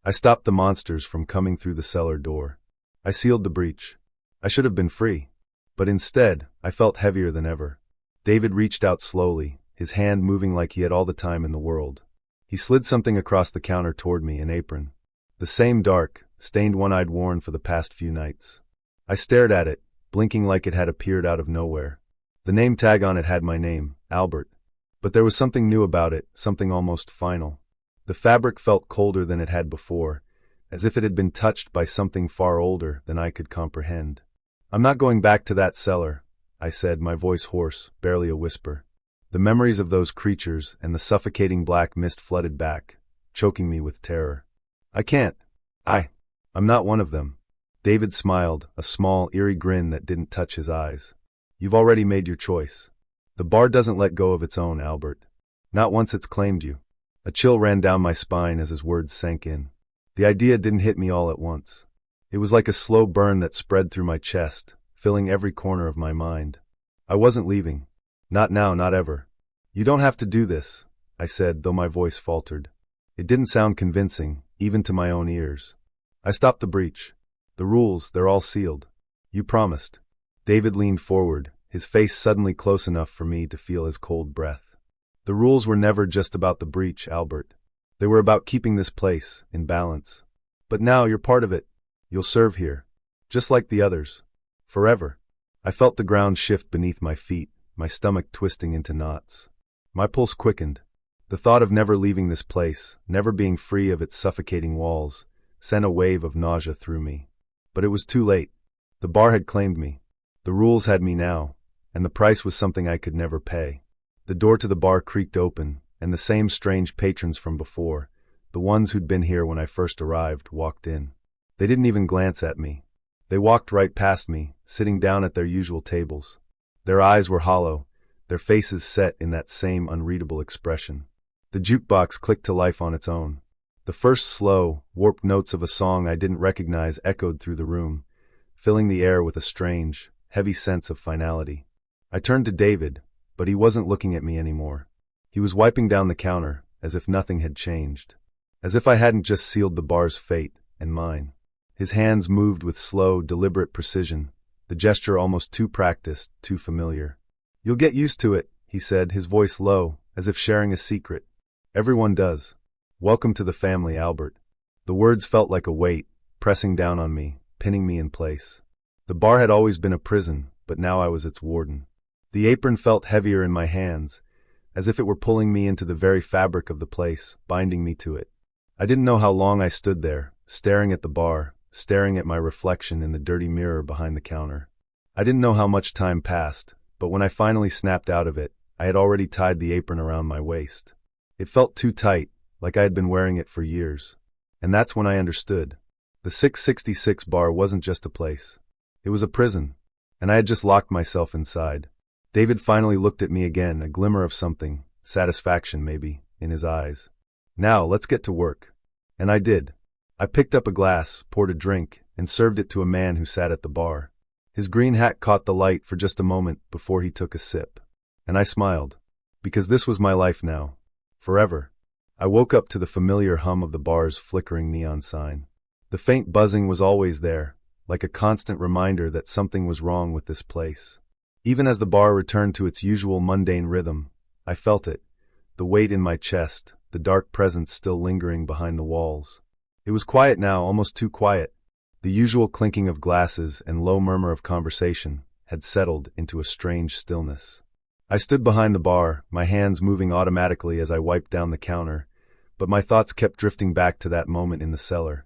I stopped the monsters from coming through the cellar door. I sealed the breach. I should have been free. But instead, I felt heavier than ever. David reached out slowly, his hand moving like he had all the time in the world. He slid something across the counter toward me, an apron. The same dark, stained one I'd worn for the past few nights. I stared at it, blinking like it had appeared out of nowhere. The name tag on it had my name, Albert. But there was something new about it, something almost final. The fabric felt colder than it had before, as if it had been touched by something far older than I could comprehend. "I'm not going back to that cellar," I said, my voice hoarse, barely a whisper. The memories of those creatures and the suffocating black mist flooded back, choking me with terror. "I can't. I'm not one of them." David smiled, a small, eerie grin that didn't touch his eyes. "You've already made your choice. The bar doesn't let go of its own, Albert. Not once it's claimed you." A chill ran down my spine as his words sank in. The idea didn't hit me all at once. It was like a slow burn that spread through my chest, filling every corner of my mind. I wasn't leaving. Not now, not ever. You don't have to do this, I said, though my voice faltered. It didn't sound convincing, even to my own ears. I stopped the breach. The rules, they're all sealed. You promised. David leaned forward, his face suddenly close enough for me to feel his cold breath. The rules were never just about the breach, Albert. They were about keeping this place in balance. But now you're part of it. You'll serve here. Just like the others. Forever. I felt the ground shift beneath my feet, my stomach twisting into knots. My pulse quickened. The thought of never leaving this place, never being free of its suffocating walls, sent a wave of nausea through me. But it was too late. The bar had claimed me. The rules had me now, and the price was something I could never pay. The door to the bar creaked open, and the same strange patrons from before, the ones who'd been here when I first arrived, walked in. They didn't even glance at me. They walked right past me, sitting down at their usual tables. Their eyes were hollow, their faces set in that same unreadable expression. The jukebox clicked to life on its own. The first slow, warped notes of a song I didn't recognize echoed through the room, filling the air with a strange, heavy sense of finality. I turned to David, but he wasn't looking at me anymore. He was wiping down the counter, as if nothing had changed. As if I hadn't just sealed the bar's fate, and mine. His hands moved with slow, deliberate precision, the gesture almost too practiced, too familiar. You'll get used to it, he said, his voice low, as if sharing a secret. Everyone does. Welcome to the family, Albert. The words felt like a weight, pressing down on me, pinning me in place. The bar had always been a prison, but now I was its warden. The apron felt heavier in my hands, as if it were pulling me into the very fabric of the place, binding me to it. I didn't know how long I stood there, staring at the bar, staring at my reflection in the dirty mirror behind the counter. I didn't know how much time passed, but when I finally snapped out of it, I had already tied the apron around my waist. It felt too tight, like I had been wearing it for years. And that's when I understood. The 666 bar wasn't just a place. It was a prison, and I had just locked myself inside. David finally looked at me again, a glimmer of something, satisfaction maybe, in his eyes. Now, let's get to work. And I did. I picked up a glass, poured a drink, and served it to a man who sat at the bar. His green hat caught the light for just a moment before he took a sip. And I smiled. Because this was my life now. Forever. I woke up to the familiar hum of the bar's flickering neon sign. The faint buzzing was always there, like a constant reminder that something was wrong with this place. Even as the bar returned to its usual mundane rhythm, I felt it, the weight in my chest, the dark presence still lingering behind the walls. It was quiet now, almost too quiet. The usual clinking of glasses and low murmur of conversation had settled into a strange stillness. I stood behind the bar, my hands moving automatically as I wiped down the counter, but my thoughts kept drifting back to that moment in the cellar.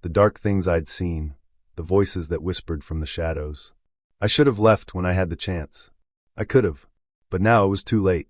The dark things I'd seen, the voices that whispered from the shadows. I should have left when I had the chance. I could have, but now it was too late.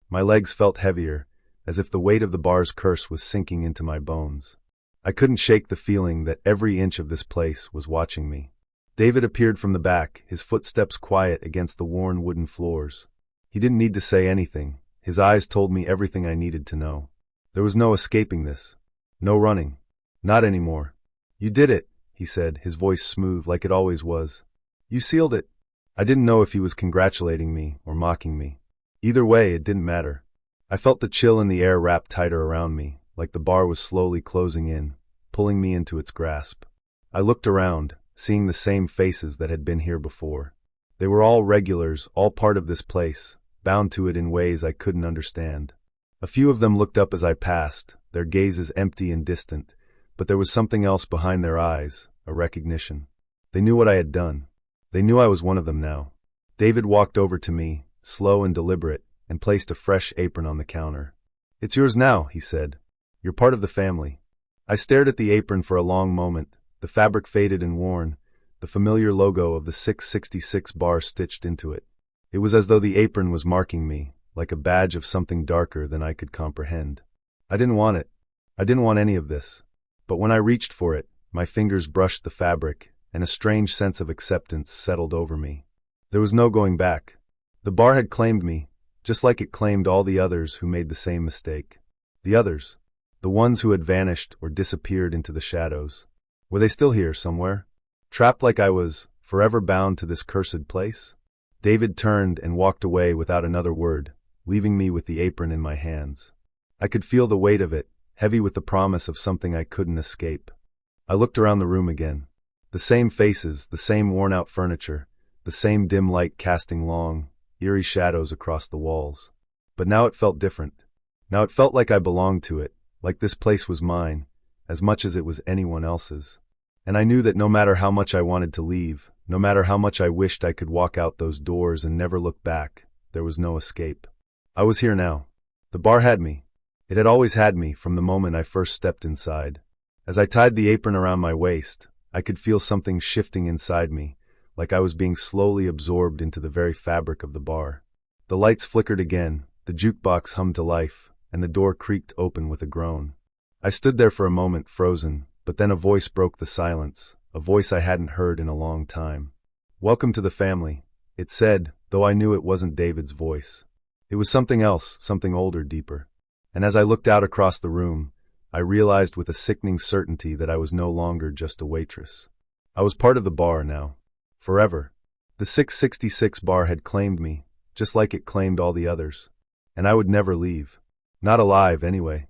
My legs felt heavier, as if the weight of the bar's curse was sinking into my bones. I couldn't shake the feeling that every inch of this place was watching me. David appeared from the back, his footsteps quiet against the worn wooden floors. He didn't need to say anything. His eyes told me everything I needed to know. There was no escaping this. No running. Not anymore. You did it, he said, his voice smooth like it always was. You sealed it. I didn't know if he was congratulating me or mocking me. Either way, it didn't matter. I felt the chill in the air wrap tighter around me, like the bar was slowly closing in, pulling me into its grasp. I looked around, seeing the same faces that had been here before. They were all regulars, all part of this place, bound to it in ways I couldn't understand. A few of them looked up as I passed, their gazes empty and distant, but there was something else behind their eyes, a recognition. They knew what I had done. They knew I was one of them now. David walked over to me, slow and deliberate, and placed a fresh apron on the counter. It's yours now, he said. You're part of the family. I stared at the apron for a long moment, the fabric faded and worn, the familiar logo of the 666 bar stitched into it. It was as though the apron was marking me, like a badge of something darker than I could comprehend. I didn't want it. I didn't want any of this. But when I reached for it, my fingers brushed the fabric, and a strange sense of acceptance settled over me. There was no going back. The bar had claimed me, just like it claimed all the others who made the same mistake. The others. The ones who had vanished or disappeared into the shadows. Were they still here somewhere? Trapped like I was, forever bound to this cursed place? David turned and walked away without another word, leaving me with the apron in my hands. I could feel the weight of it, heavy with the promise of something I couldn't escape. I looked around the room again. The same faces, the same worn-out furniture, the same dim light casting long, eerie shadows across the walls. But now it felt different. Now it felt like I belonged to it, like this place was mine, as much as it was anyone else's. And I knew that no matter how much I wanted to leave, no matter how much I wished I could walk out those doors and never look back, there was no escape. I was here now. The bar had me. It had always had me from the moment I first stepped inside. As I tied the apron around my waist, I could feel something shifting inside me, like I was being slowly absorbed into the very fabric of the bar. The lights flickered again, the jukebox hummed to life, and the door creaked open with a groan. I stood there for a moment, frozen, but then a voice broke the silence, a voice I hadn't heard in a long time. "Welcome to the family," it said, though I knew it wasn't David's voice. It was something else, something older, deeper. And as I looked out across the room, I realized with a sickening certainty that I was no longer just a waitress. I was part of the bar now. Forever. The 666 bar had claimed me, just like it claimed all the others. And I would never leave. Not alive, anyway.